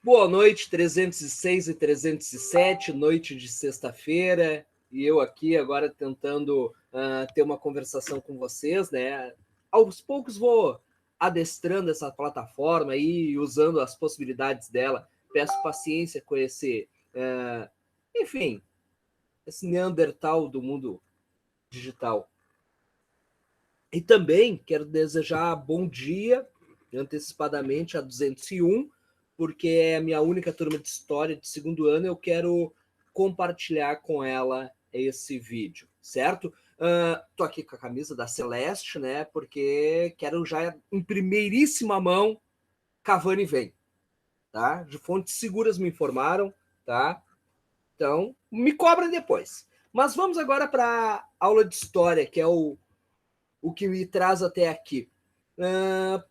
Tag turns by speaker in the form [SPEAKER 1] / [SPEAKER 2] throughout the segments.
[SPEAKER 1] Boa noite, 306 e 307, noite de sexta-feira, e eu aqui agora tentando ter uma conversação com vocês, né? Aos poucos vou adestrando essa plataforma e usando as possibilidades dela. Peço paciência com esse, enfim, esse Neandertal do mundo digital. E também quero desejar bom dia, antecipadamente, a 201, porque é a minha única turma de história de segundo ano, eu quero compartilhar com ela esse vídeo, certo? Tô aqui com a camisa da Celeste, né? Porque quero já, em primeiríssima mão, Cavani vem, tá? De fontes seguras me informaram, tá? Então, me cobrem depois. Mas vamos agora para a aula de história, que é o que me traz até aqui.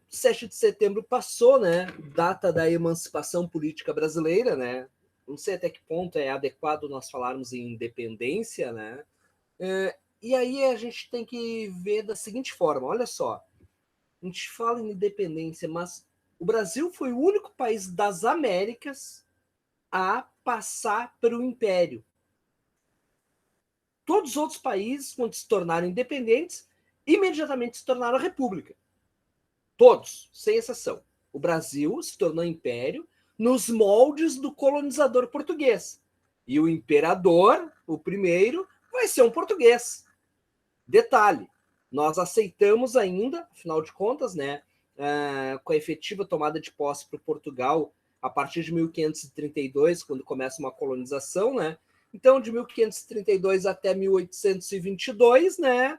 [SPEAKER 1] 7 de setembro passou, né? Data da emancipação política brasileira, né? Não sei até que ponto é adequado nós falarmos em independência, né? E aí a gente tem que ver da seguinte forma: olha só, a gente fala em independência, mas o Brasil foi o único país das Américas a passar pelo Império. Todos os outros países, quando se tornaram independentes, imediatamente se tornaram república. Todos, sem exceção. O Brasil se tornou império nos moldes do colonizador português. E o imperador, o primeiro, vai ser um português. Detalhe, nós aceitamos ainda, afinal de contas, né, com a efetiva tomada de posse por Portugal a partir de 1532, quando começa uma colonização, né? Então, de 1532 até 1822, né,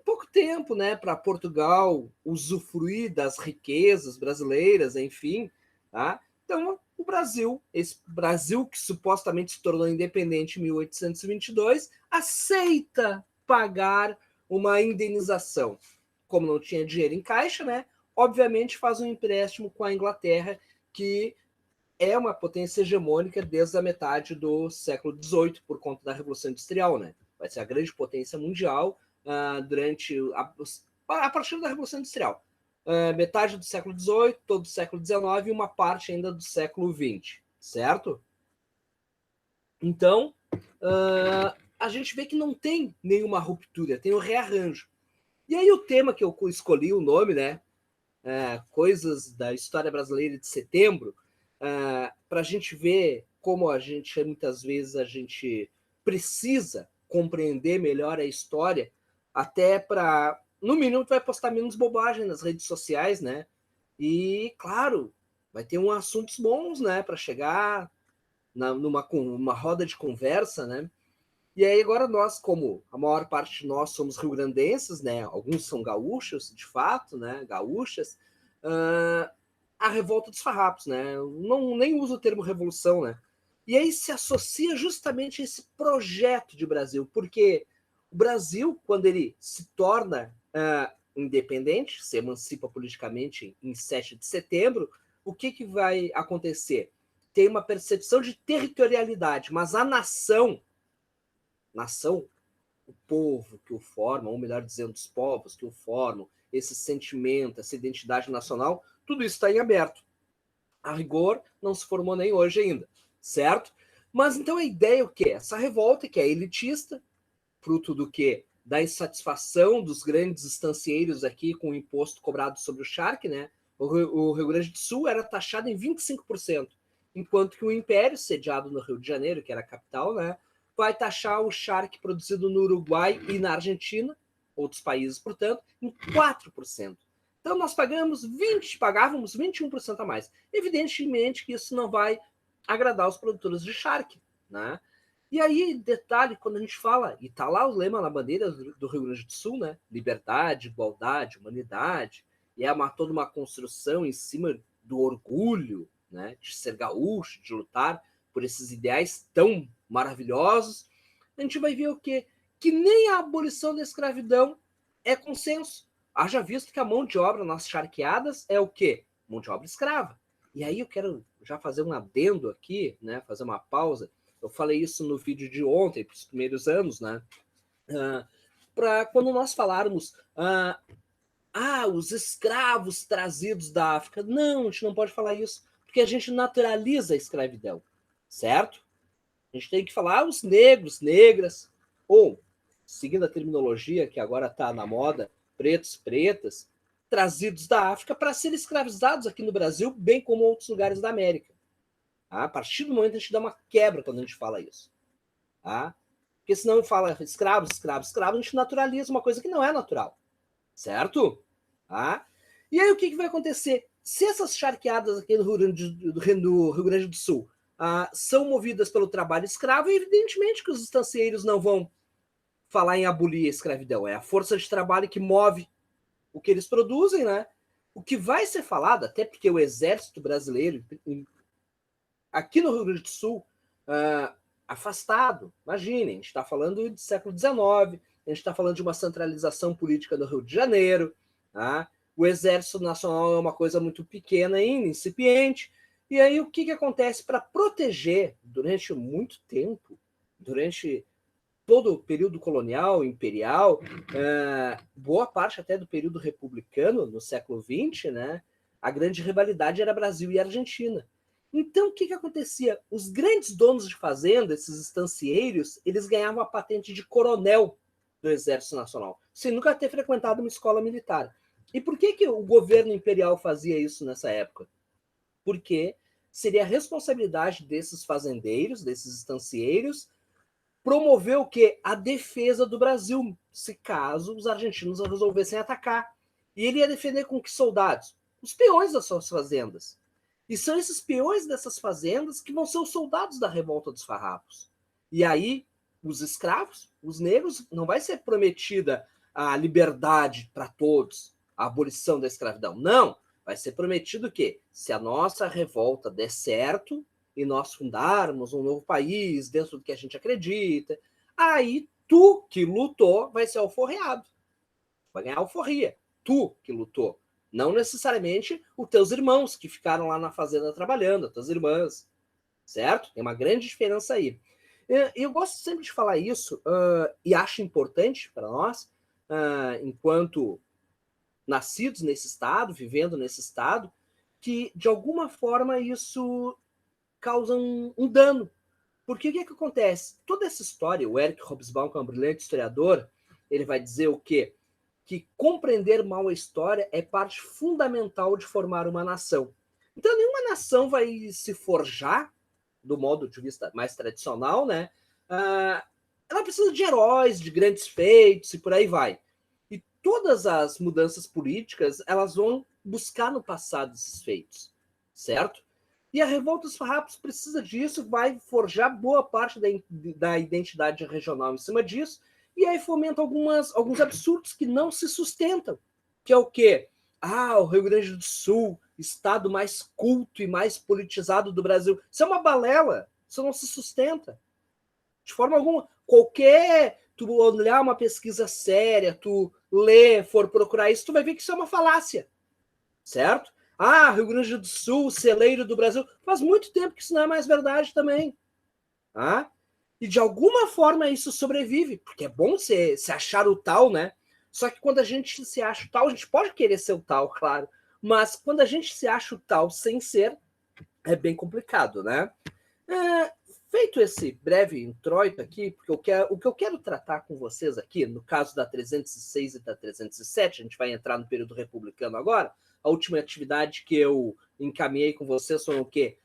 [SPEAKER 1] pouco tempo, né, para Portugal usufruir das riquezas brasileiras, enfim, tá? Então, o Brasil, esse Brasil que supostamente se tornou independente em 1822, aceita pagar uma indenização. Como não tinha dinheiro em caixa, né? Obviamente faz um empréstimo com a Inglaterra, que é uma potência hegemônica desde a metade do século XVIII, por conta da Revolução Industrial, né? Vai ser a grande potência mundial durante a partir da Revolução Industrial. Metade do século XVIII, todo o século XIX e uma parte ainda do século XX, certo? Então, a gente vê que não tem nenhuma ruptura, tem um rearranjo. E aí o tema que eu escolhi, o nome, né? Coisas da história brasileira de setembro, para a gente ver como muitas vezes a gente precisa compreender melhor a história, até para, no mínimo, tu vai postar menos bobagem nas redes sociais, né? E, claro, vai ter assuntos bons, né, para chegar numa roda de conversa, né? E aí agora nós, como a maior parte de nós somos rio-grandenses, né? Alguns são gaúchos, de fato, né? Gaúchas. A revolta dos farrapos, né? Não nem uso o termo revolução, né? E aí se associa justamente a esse projeto de Brasil, porque o Brasil, quando ele se torna independente, se emancipa politicamente em 7 de setembro, o que vai acontecer? Tem uma percepção de territorialidade, mas a nação, o povo que o formam, ou melhor dizendo, os povos que o formam, esse sentimento, essa identidade nacional, tudo isso está em aberto. A rigor, não se formou nem hoje ainda, certo? Mas então a ideia é o quê? Essa revolta que é elitista, fruto do quê? Da insatisfação dos grandes estancieiros aqui com o imposto cobrado sobre o charque, né? O Rio Grande do Sul era taxado em 25%, enquanto que o Império, sediado no Rio de Janeiro, que era a capital, né, vai taxar o charque produzido no Uruguai e na Argentina, outros países, portanto, em 4%. Então nós pagávamos 21% a mais. Evidentemente que isso não vai agradar os produtores de charque, né? E aí, detalhe, quando a gente fala, e tá lá o lema na bandeira do Rio Grande do Sul, né? Liberdade, igualdade, humanidade, e é toda uma construção em cima do orgulho, né? De ser gaúcho, de lutar por esses ideais tão maravilhosos. A gente vai ver o quê? Que nem a abolição da escravidão é consenso. Haja visto que a mão de obra nas charqueadas é o quê? Mão de obra escrava. E aí eu quero já fazer um adendo aqui, né? Fazer uma pausa. Eu falei isso no vídeo de ontem, para os primeiros anos, né? Para quando nós falarmos os escravos trazidos da África. Não, a gente não pode falar isso, porque a gente naturaliza a escravidão, certo? A gente tem que falar os negros, negras, ou, seguindo a terminologia que agora está na moda, pretos, pretas, trazidos da África para serem escravizados aqui no Brasil, bem como em outros lugares da América. Tá? A partir do momento a gente dá uma quebra quando a gente fala isso. Tá? Porque senão fala escravos, escravos, escravos, a gente naturaliza uma coisa que não é natural. Certo? Tá? E aí o que vai acontecer? Se essas charqueadas aqui no Rio Grande do Sul são movidas pelo trabalho escravo, evidentemente que os estancieiros não vão falar em abolir a escravidão. É a força de trabalho que move o que eles produzem, né? O que vai ser falado, até porque o exército brasileiro, aqui no Rio Grande do Sul, afastado, imaginem, a gente está falando de século XIX, a gente está falando de uma centralização política no Rio de Janeiro, tá? O Exército Nacional é uma coisa muito pequena ainda, incipiente, e aí o que acontece para proteger durante muito tempo, durante todo o período colonial, imperial, boa parte até do período republicano, no século XX, né? A grande rivalidade era Brasil e Argentina. Então, o que acontecia? Os grandes donos de fazenda, esses estancieiros, eles ganhavam a patente de coronel do Exército Nacional, sem nunca ter frequentado uma escola militar. E por que o governo imperial fazia isso nessa época? Porque seria a responsabilidade desses fazendeiros, desses estancieiros, promover o quê? A defesa do Brasil, se caso os argentinos resolvessem atacar. E ele ia defender com que soldados? Os peões das suas fazendas. E são esses peões dessas fazendas que vão ser os soldados da revolta dos farrapos. E aí, os escravos, os negros, não vai ser prometida a liberdade para todos, a abolição da escravidão. Não, vai ser prometido que, se a nossa revolta der certo e nós fundarmos um novo país dentro do que a gente acredita, aí tu que lutou vai ser alforreado. Vai ganhar alforria. Tu que lutou. Não necessariamente os teus irmãos que ficaram lá na fazenda trabalhando, as tuas irmãs, certo? Tem uma grande diferença aí. Eu gosto sempre de falar isso e acho importante para nós, enquanto nascidos nesse estado, vivendo nesse estado, que de alguma forma isso causa um dano. Porque o que acontece? Toda essa história, o Eric Hobsbawm, que é um brilhante historiador, ele vai dizer o quê? Que compreender mal a história é parte fundamental de formar uma nação. Então, nenhuma nação vai se forjar, do modo de vista mais tradicional, né? Ela precisa de heróis, de grandes feitos e por aí vai. E todas as mudanças políticas, elas vão buscar no passado esses feitos, certo? E a Revolta dos Farrapos precisa disso, vai forjar boa parte da identidade regional em cima disso, e aí fomenta alguns absurdos que não se sustentam, que é o quê? O Rio Grande do Sul, estado mais culto e mais politizado do Brasil. Isso é uma balela, isso não se sustenta. De forma alguma, tu olhar uma pesquisa séria, tu ler, for procurar isso, tu vai ver que isso é uma falácia, certo? Rio Grande do Sul, celeiro do Brasil. Faz muito tempo que isso não é mais verdade também. E de alguma forma isso sobrevive, porque é bom se achar o tal, né? Só que quando a gente se acha o tal, a gente pode querer ser o tal, claro, mas quando a gente se acha o tal sem ser, é bem complicado, né? Feito esse breve introito aqui, porque o que eu quero tratar com vocês aqui, no caso da 306 e da 307, a gente vai entrar no período republicano agora, a última atividade que eu encaminhei com vocês foram o quê?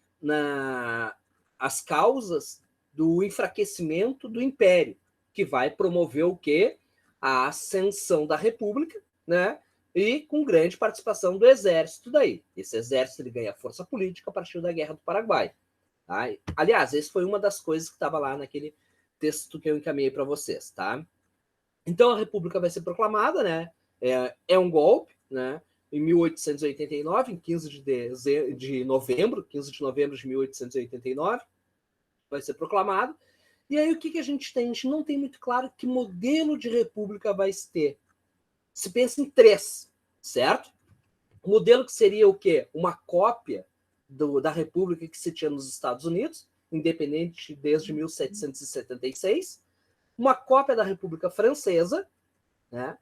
[SPEAKER 1] As causas do enfraquecimento do Império, que vai promover o quê? A ascensão da República, né? E com grande participação do Exército daí. Esse Exército ele ganha força política a partir da Guerra do Paraguai. Tá? Aliás, essa foi uma das coisas que estava lá naquele texto que eu encaminhei para vocês. Tá? Então, a República vai ser proclamada, né? É um golpe, né? Em 1889, em 15 de novembro de 1889, vai ser proclamado. E aí, o que a gente tem? A gente não tem muito claro que modelo de república vai se ter. Se pensa em 3, certo? O modelo que seria o quê? Uma cópia da república que se tinha nos Estados Unidos, independente desde 1776, uma cópia da República Francesa, né?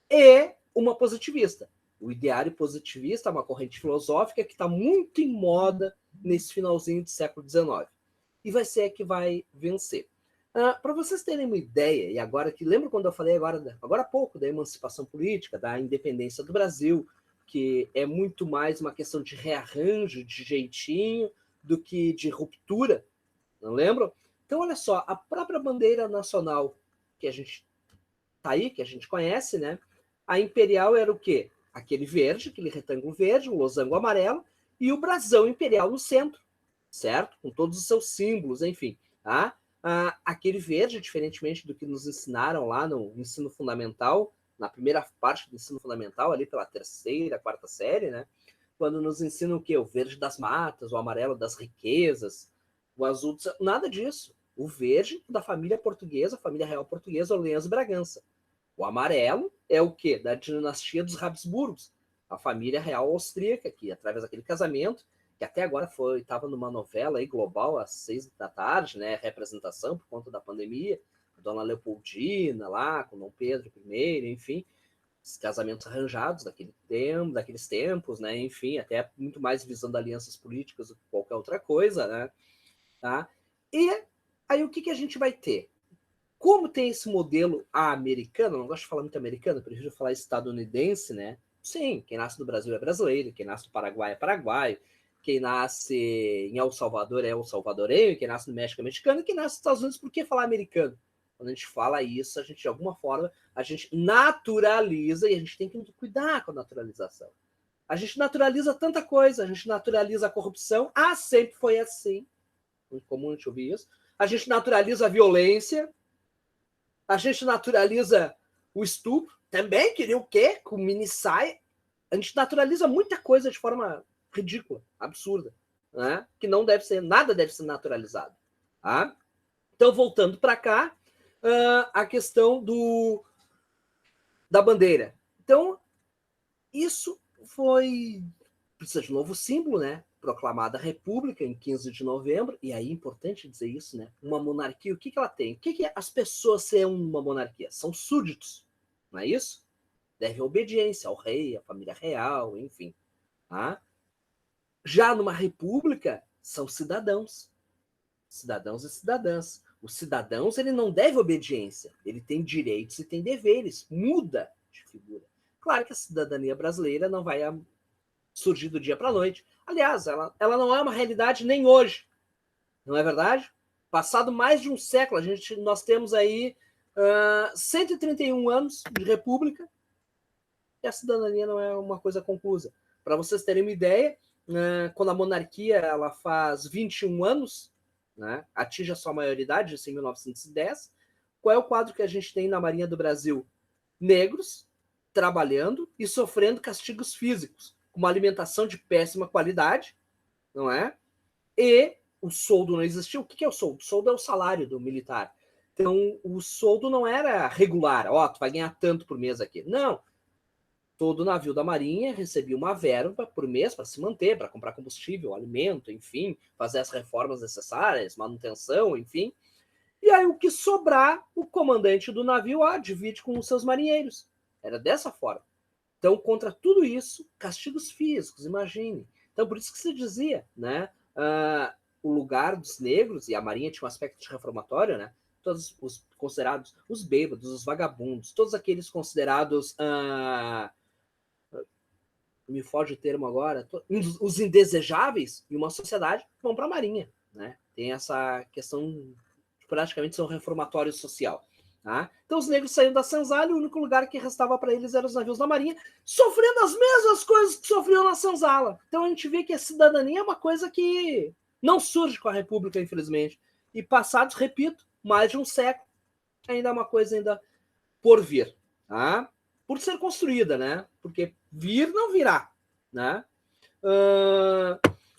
[SPEAKER 1] E uma positivista. O ideário positivista é uma corrente filosófica que está muito em moda nesse finalzinho do século XIX. E vai ser a que vai vencer. Para vocês terem uma ideia, e agora que lembra quando eu falei agora há pouco da emancipação política, da independência do Brasil, que é muito mais uma questão de rearranjo, de jeitinho, do que de ruptura, não lembram? Então, olha só, a própria bandeira nacional que a gente tá aí, que a gente conhece, né? A imperial era o quê? Aquele verde, aquele retângulo verde, um losango amarelo, e o brasão imperial no centro, certo? Com todos os seus símbolos, enfim, tá? Aquele verde, diferentemente do que nos ensinaram lá no ensino fundamental, na primeira parte do ensino fundamental, ali pela terceira, quarta série, né? Quando nos ensinam o quê? O verde das matas, o amarelo das riquezas, o azul... Nada disso. O verde da família portuguesa, família real portuguesa, Orleans e Bragança. O amarelo é o quê? Da dinastia dos Habsburgos, a família real austríaca, que através daquele casamento, que até agora estava numa novela aí global às 6 da tarde, né? Representação por conta da pandemia, a Dona Leopoldina lá, com Dom Pedro I, enfim, os casamentos arranjados daqueles tempos, né? Enfim, até muito mais visando alianças políticas do que qualquer outra coisa, né? Tá? E aí o que a gente vai ter? Como tem esse modelo americano, não gosto de falar muito americano, prefiro falar estadunidense, né? Sim, quem nasce no Brasil é brasileiro, quem nasce no Paraguai é paraguaio, quem nasce em El Salvador é El Salvadorenho, quem nasce no México é mexicano, e quem nasce nos Estados Unidos, por que falar americano? Quando a gente fala isso, a gente, de alguma forma, a gente naturaliza, e a gente tem que cuidar com a naturalização. A gente naturaliza tanta coisa, a gente naturaliza a corrupção, sempre foi assim, muito comum a gente ouvir isso, a gente naturaliza a violência, a gente naturaliza o estupro, também queria o quê? Com mini saia. A gente naturaliza muita coisa de forma ridícula, absurda, né? Que não deve ser, nada deve ser naturalizado. Tá? Então, voltando para cá, a questão da bandeira. Então, isso precisa de um novo símbolo, né? Proclamada a República em 15 de novembro, e aí é importante dizer isso, né? Uma monarquia, o que ela tem? O que as pessoas são uma monarquia? São súditos, não é isso? Devem obediência ao rei, à família real, enfim. Tá? Já numa república, são cidadãos. Cidadãos e cidadãs. Os cidadãos, ele não deve obediência. Ele tem direitos e tem deveres. Muda de figura. Claro que a cidadania brasileira não vai surgir do dia para a noite. Aliás, ela não é uma realidade nem hoje. Não é verdade? Passado mais de um século, nós temos aí 131 anos de república e a cidadania não é uma coisa conclusa. Para vocês terem uma ideia, quando a monarquia ela faz 21 anos, né, atinge a sua maioridade, isso em 1910, qual é o quadro que a gente tem na Marinha do Brasil? Negros trabalhando e sofrendo castigos físicos, com uma alimentação de péssima qualidade, não é? E o soldo não existia. O que é o soldo? O soldo é o salário do militar. Então, o soldo não era regular. Tu vai ganhar tanto por mês aqui. Não. Todo navio da Marinha recebia uma verba por mês para se manter, para comprar combustível, alimento, enfim, fazer as reformas necessárias, manutenção, enfim. E aí o que sobrar, o comandante do navio divide com os seus marinheiros. Era dessa forma. Então, contra tudo isso, castigos físicos, imagine. Então, por isso que se dizia, né? O lugar dos negros, e a Marinha tinha um aspecto de reformatório, né? Todos os considerados os bêbados, os vagabundos, todos aqueles considerados me foge o termo agora, os indesejáveis em uma sociedade vão para a Marinha, né? Tem essa questão, praticamente são reformatório social. Tá? Então os negros saíram da senzala e o único lugar que restava para eles eram os navios da Marinha, sofrendo as mesmas coisas que sofriam na senzala. Então a gente vê que a cidadania é uma coisa que não surge com a República, infelizmente. E passados, repito, mais de um século, ainda é uma coisa ainda por vir. Tá? Por ser construída, né? Porque vir não virá, né?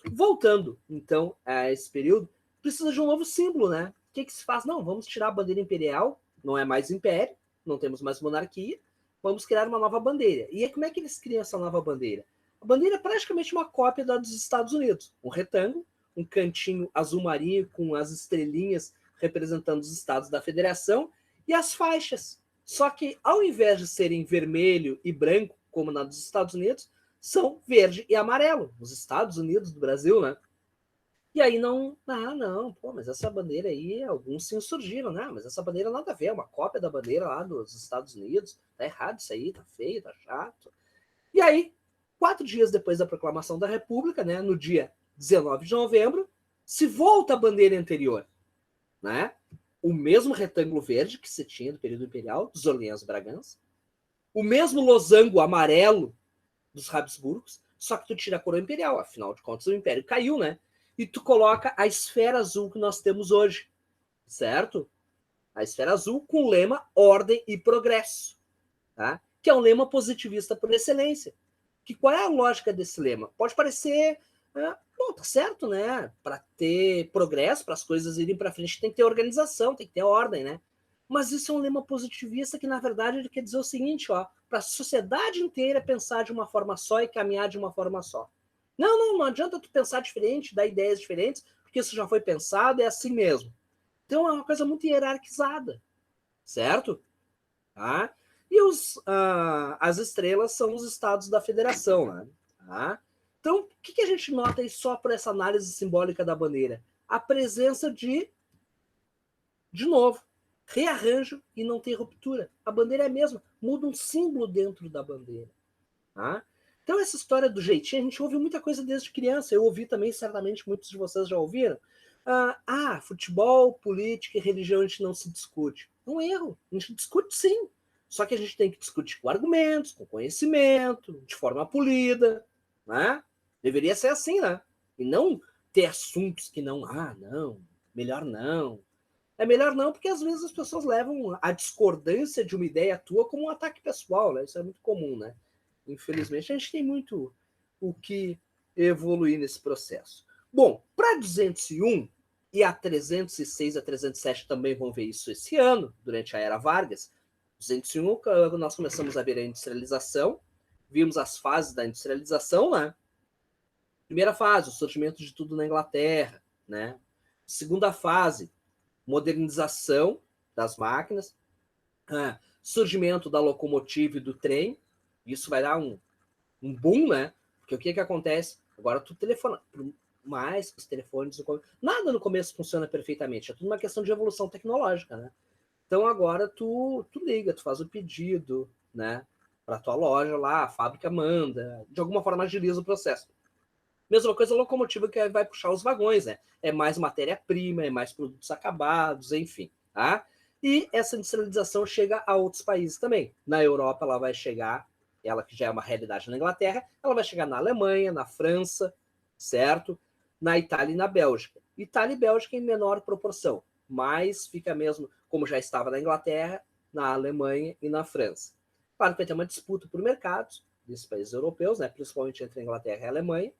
[SPEAKER 1] Voltando, então, a esse período, precisa de um novo símbolo, né? O que se faz? Não, vamos tirar a bandeira imperial, não é mais império, não temos mais monarquia, vamos criar uma nova bandeira. E como é que eles criam essa nova bandeira? A bandeira é praticamente uma cópia da dos Estados Unidos. Um retângulo, um cantinho azul marinho com as estrelinhas representando os estados da federação e as faixas. Só que, ao invés de serem vermelho e branco, como na dos Estados Unidos, são verde e amarelo. Os Estados Unidos do Brasil, né? E aí não, pô, mas essa bandeira aí, alguns se insurgiram, né? Mas essa bandeira nada a ver, é uma cópia da bandeira lá dos Estados Unidos, tá errado isso aí, tá feio, tá chato. E aí, 4 dias depois da proclamação da República, né, no dia 19 de novembro, se volta a bandeira anterior, né? O mesmo retângulo verde que se tinha do período imperial, dos Orleans Bragança, o mesmo losango amarelo dos Habsburgos, só que tu tira a coroa imperial, afinal de contas o império caiu, né? E tu coloca a esfera azul que nós temos hoje, certo? A esfera azul com o lema ordem e progresso, tá? Que é um lema positivista por excelência. Que qual é a lógica desse lema? Pode parecer, bom, tá certo, né? Para ter progresso, para as coisas irem para frente, tem que ter organização, tem que ter ordem, né? Mas isso é um lema positivista que, na verdade, ele quer dizer o seguinte, ó, para a sociedade inteira pensar de uma forma só e caminhar de uma forma só. Não adianta tu pensar diferente, dar ideias diferentes, porque isso já foi pensado, é assim mesmo. Então é uma coisa muito hierarquizada, certo? Tá? E as estrelas são os estados da federação, né? Tá? Então, o que a gente nota aí só por essa análise simbólica da bandeira? A presença de novo, rearranjo e não tem ruptura. A bandeira é a mesma, muda um símbolo dentro da bandeira. Tá? Então, essa história do jeitinho, a gente ouve muita coisa desde criança. Eu ouvi também, certamente, muitos de vocês já ouviram. Futebol, política e religião a gente não se discute. É um erro. A gente discute sim. Só que a gente tem que discutir com argumentos, com conhecimento, de forma polida. Né? Deveria ser assim, né? E não ter assuntos que não, não, melhor não. É melhor não, porque às vezes as pessoas levam a discordância de uma ideia tua como um ataque pessoal, né? Isso é muito comum, né? Infelizmente, a gente tem muito o que evoluir nesse processo. Bom, para 201 e a 306 a 307 também vão ver isso esse ano, durante a Era Vargas. 201, nós começamos a ver a industrialização, vimos as fases da industrialização, né? Primeira fase, o surgimento de tudo na Inglaterra, né? Segunda fase, modernização das máquinas, surgimento da locomotiva e do trem. Isso vai dar um boom, né? Porque o que acontece? Agora tu telefona mais os telefones, nada no começo funciona perfeitamente, é tudo uma questão de evolução tecnológica, né? Então agora tu liga, tu faz o pedido, né? Para tua loja lá, a fábrica manda, de alguma forma agiliza o processo. Mesma coisa a locomotiva que vai puxar os vagões, né? É mais matéria-prima, é mais produtos acabados, enfim, tá? E essa industrialização chega a outros países também. Na Europa ela vai chegar, ela que já é uma realidade na Inglaterra, ela vai chegar na Alemanha, na França, certo? Na Itália e na Bélgica. Itália e Bélgica em menor proporção, mas fica mesmo, como já estava na Inglaterra, na Alemanha e na França. Claro que vai ter uma disputa por mercados desses países europeus, né? Principalmente entre a Inglaterra e a Alemanha,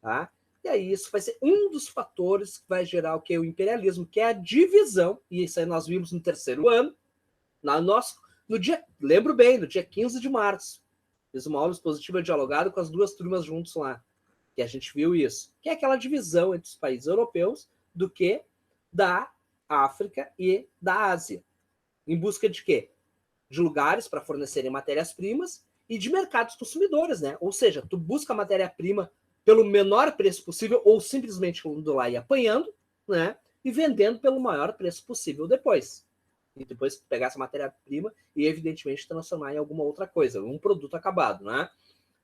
[SPEAKER 1] tá? E aí isso vai ser um dos fatores que vai gerar o que? O imperialismo, que é a divisão, e isso aí nós vimos no terceiro ano, no dia, lembro bem, no dia 15 de março, fiz uma aula expositiva dialogada com as duas turmas juntos lá, que a gente viu isso, que é aquela divisão entre os países europeus do que da África e da Ásia, em busca de quê? De lugares para fornecerem matérias-primas e de mercados consumidores, né? Ou seja, tu busca a matéria-prima pelo menor preço possível ou simplesmente indo lá e apanhando, né? E vendendo pelo maior preço possível depois. E depois pegar essa matéria-prima e, evidentemente, transformar em alguma outra coisa, um produto acabado, né?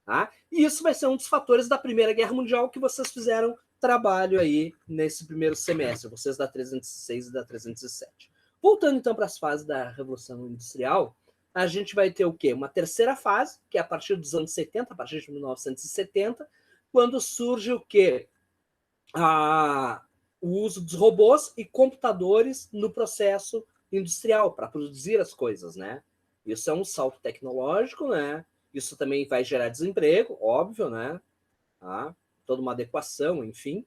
[SPEAKER 1] Tá? E isso vai ser um dos fatores da Primeira Guerra Mundial que vocês fizeram trabalho aí nesse primeiro semestre, vocês da 306 e da 307. Voltando então para as fases da Revolução Industrial, a gente vai ter o quê? Uma terceira fase, que é a partir dos anos 70, a partir de 1970, quando surge o quê? O uso dos robôs e computadores no processo industrial para produzir as coisas, né? Isso é um salto tecnológico, né? Isso também vai gerar desemprego, óbvio, né? Tá? Toda uma adequação, enfim.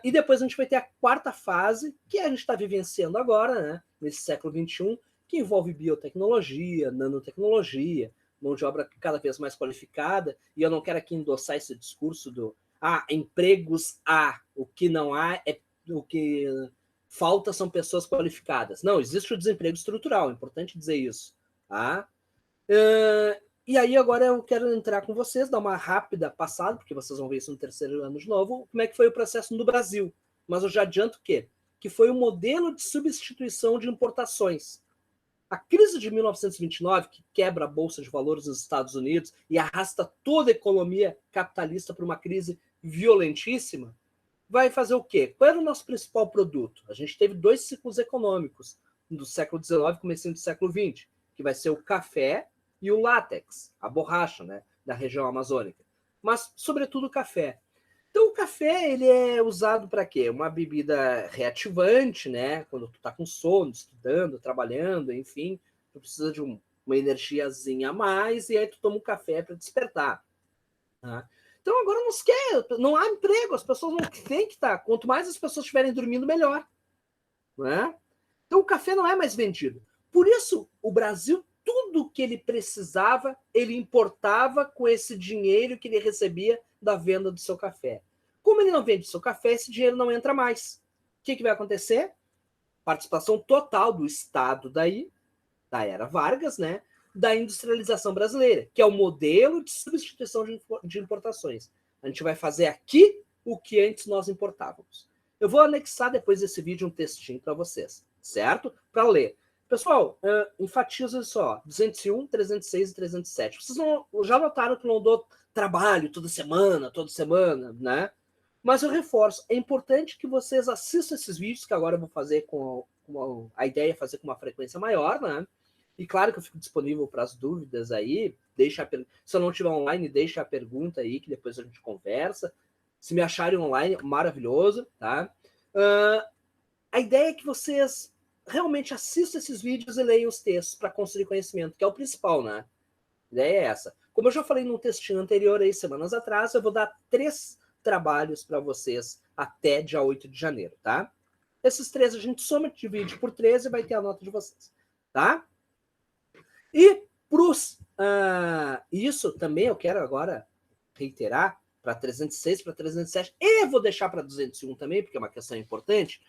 [SPEAKER 1] E depois a gente vai ter a quarta fase, que a gente está vivenciando agora, né? Nesse século XXI, que envolve biotecnologia, nanotecnologia, mão de obra cada vez mais qualificada. E eu não quero aqui endossar esse discurso do empregos há, o que não há é o que falta são pessoas qualificadas. Não, existe o desemprego estrutural, é importante dizer isso. Tá? E aí agora eu quero entrar com vocês, dar uma rápida passada, porque vocês vão ver isso no terceiro ano de novo, como é que foi o processo no Brasil. Mas eu já adianto que foi o modelo de substituição de importações. A crise de 1929, que quebra a Bolsa de Valores dos Estados Unidos e arrasta toda a economia capitalista para uma crise violentíssima, vai fazer o quê? Qual era o nosso principal produto? A gente teve 2 ciclos econômicos, do século XIX e comecinho do século XX, que vai ser o café e o látex, a borracha, né, da região amazônica. Mas, sobretudo, o café. Então, o café ele é usado para quê? Uma bebida reativante, né? Quando tu está com sono, estudando, trabalhando, enfim, tu precisa de uma energiazinha a mais e aí tu toma um café para despertar. Tá? Então, agora não há emprego, as pessoas não têm que estar. Quanto mais as pessoas estiverem dormindo, melhor. Né? Então, o café não é mais vendido. Por isso, o Brasil, tudo que ele precisava, ele importava com esse dinheiro que ele recebia da venda do seu café. Como ele não vende o seu café, esse dinheiro não entra mais. O que vai acontecer? Participação total do Estado daí, da era Vargas, né? Da industrialização brasileira, que é o modelo de substituição de importações. A gente vai fazer aqui o que antes nós importávamos. Eu vou anexar depois desse vídeo um textinho para vocês, certo? Para ler. Pessoal, enfatizo isso, ó, 201, 306 e 307. Vocês já notaram que não dou trabalho toda semana, né? Mas eu reforço, é importante que vocês assistam esses vídeos, que agora eu vou fazer com a ideia é fazer com uma frequência maior, né? E claro que eu fico disponível para as dúvidas aí. Se eu não estiver online, deixa a pergunta aí, que depois a gente conversa. Se me acharem online, maravilhoso, tá? A ideia é que vocês realmente assistam esses vídeos e leiam os textos para construir conhecimento, que é o principal, né? A ideia é essa. Como eu já falei num textinho anterior aí, semanas atrás, eu vou dar 3 trabalhos para vocês até dia 8 de janeiro, tá? Esses 3 a gente soma, divide por 13 e vai ter a nota de vocês, tá? E isso também eu quero agora reiterar para 306, para 307, e vou deixar para 201 também, porque é uma questão importante.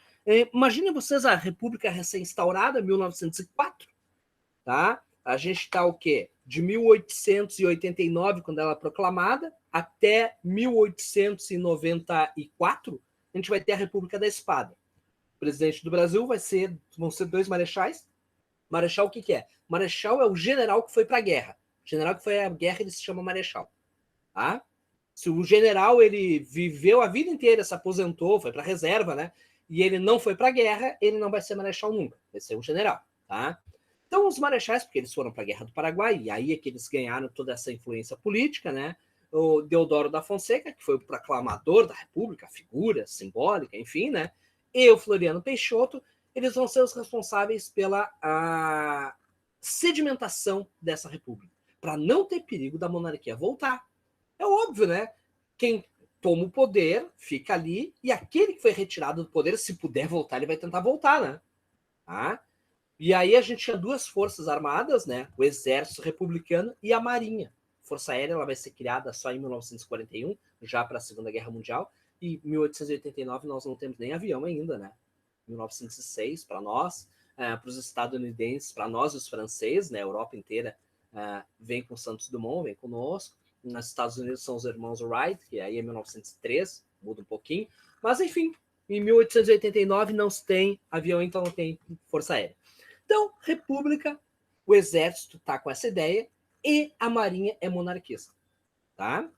[SPEAKER 1] Imaginem vocês a República recém-instaurada, 1904, tá? A gente está o quê? De 1889, quando ela é proclamada, até 1894, a gente vai ter a República da Espada. O presidente do Brasil vão ser 2 marechais. Marechal o que é? Marechal é o general que foi para a guerra. O general que foi à guerra, ele se chama marechal. Tá? Se o general ele viveu a vida inteira, se aposentou, foi para a reserva, né? E ele não foi para a guerra, ele não vai ser marechal nunca. Vai ser um general. Tá? Então, os marechais, porque eles foram para a Guerra do Paraguai, e aí é que eles ganharam toda essa influência política, né? O Deodoro da Fonseca, que foi o proclamador da República, figura simbólica, enfim, né? E o Floriano Peixoto, eles vão ser os responsáveis pela sedimentação dessa república, para não ter perigo da monarquia voltar. É óbvio, né? Quem toma o poder fica ali, e aquele que foi retirado do poder, se puder voltar, ele vai tentar voltar, né? Tá? E aí a gente tinha 2 forças armadas, né? O Exército Republicano e a Marinha. A Força Aérea ela vai ser criada só em 1941, já para a Segunda Guerra Mundial, e em 1889 nós não temos nem avião ainda, né? 1906 para nós, para os estadunidenses, para nós os franceses, né? A Europa inteira vem com Santos Dumont, vem conosco. Nos Estados Unidos são os irmãos Wright, que aí é 1903, muda um pouquinho. Mas enfim, em 1889 não se tem avião, então não tem força aérea. Então, república, o exército está com essa ideia e a marinha é monarquista, tá?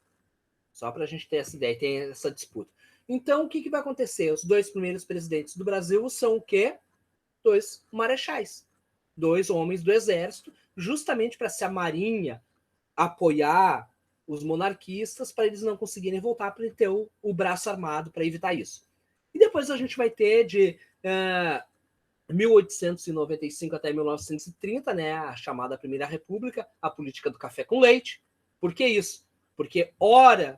[SPEAKER 1] Só para a gente ter essa ideia, tem essa disputa. Então, o que vai acontecer? Os 2 primeiros presidentes do Brasil são o quê? 2 marechais, 2 homens do exército, justamente para se a marinha apoiar os monarquistas, para eles não conseguirem voltar, para ter o braço armado para evitar isso. E depois a gente vai ter de 1895 até 1930, né, a chamada Primeira República, a política do café com leite. Por que isso? Porque, ora,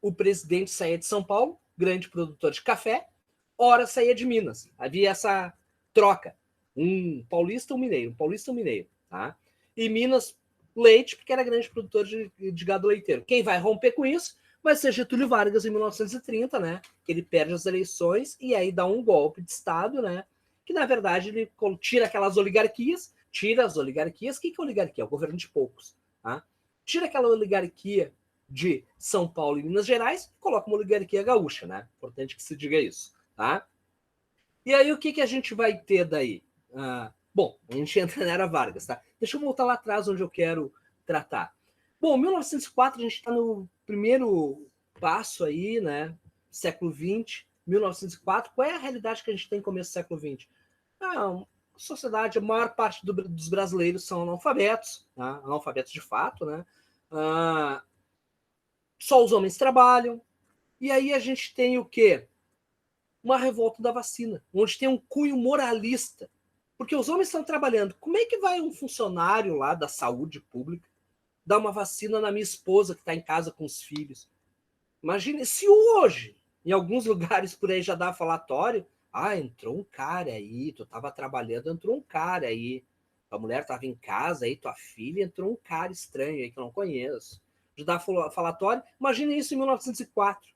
[SPEAKER 1] o presidente saía de São Paulo, grande produtor de café, ora saía de Minas. Havia essa troca. Um paulista, um mineiro. Um paulista, um mineiro. Tá? E Minas, leite, porque era grande produtor de gado leiteiro. Quem vai romper com isso vai ser Getúlio Vargas em 1930, né? Que ele perde as eleições e aí dá um golpe de Estado, né? Que, na verdade, ele tira aquelas oligarquias, tira as oligarquias. O que é oligarquia? É o governo de poucos, tá? tira aquela oligarquia de São Paulo e Minas Gerais e coloca uma oligarquia gaúcha, né? Importante que se diga isso, tá? E aí o que a gente vai ter daí? Bom, a gente entra na Era Vargas, tá? Deixa eu voltar lá atrás onde eu quero tratar. Bom, 1904 a gente está no primeiro passo aí, né? Século XX, 1904. Qual é a realidade que a gente tem no começo do século XX? A sociedade, a maior parte dos brasileiros são analfabetos, tá? Analfabetos de fato, né? Só os homens trabalham. E aí a gente tem o quê? Uma revolta da vacina, onde tem um cunho moralista. Porque os homens estão trabalhando. Como é que vai um funcionário lá da saúde pública dar uma vacina na minha esposa que está em casa com os filhos? Imagine se hoje, em alguns lugares por aí já dá falatório, entrou um cara aí, tu estava trabalhando, entrou um cara aí. Tua mulher estava em casa aí, tua filha, entrou um cara estranho aí que eu não conheço. Já dá falatório. Imagine isso em 1904.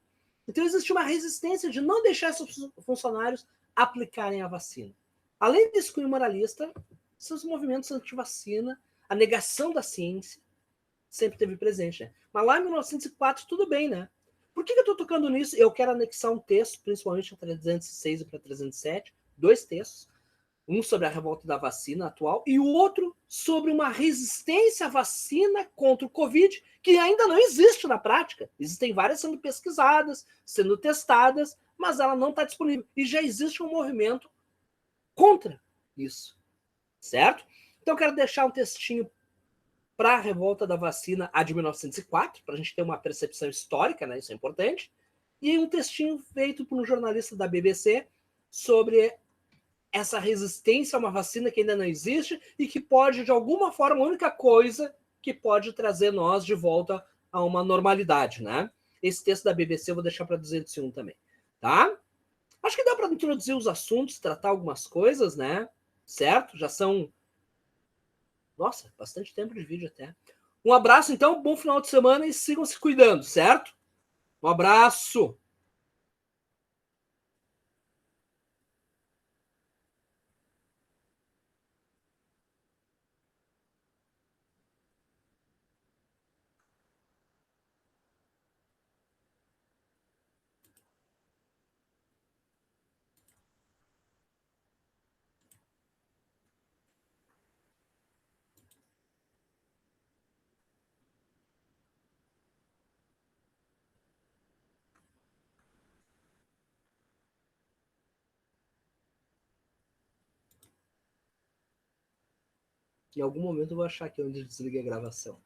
[SPEAKER 1] Então existe uma resistência de não deixar esses funcionários aplicarem a vacina. Além desse cunho moralista, seus movimentos anti-vacina, a negação da ciência, sempre teve presente, né? Mas lá em 1904, tudo bem, né? Por que eu estou tocando nisso? Eu quero anexar um texto, principalmente para 306 e para 307, dois textos, um sobre a revolta da vacina atual e o outro sobre uma resistência à vacina contra o Covid que ainda não existe na prática. Existem várias sendo pesquisadas, sendo testadas, mas ela não está disponível. E já existe um movimento contra isso, certo? Então eu quero deixar um textinho para a revolta da vacina, a de 1904, para a gente ter uma percepção histórica, né? Isso é importante. E um textinho feito por um jornalista da BBC sobre essa resistência a uma vacina que ainda não existe e que pode, de alguma forma, a única coisa que pode trazer nós de volta a uma normalidade, né? Esse texto da BBC eu vou deixar para 201 também, tá? Acho que dá para introduzir os assuntos, tratar algumas coisas, né? Certo? Já são, nossa, bastante tempo de vídeo até. Um abraço, então, bom final de semana e sigam se cuidando, certo? Um abraço! Em algum momento eu vou achar que é onde desliguei a gravação.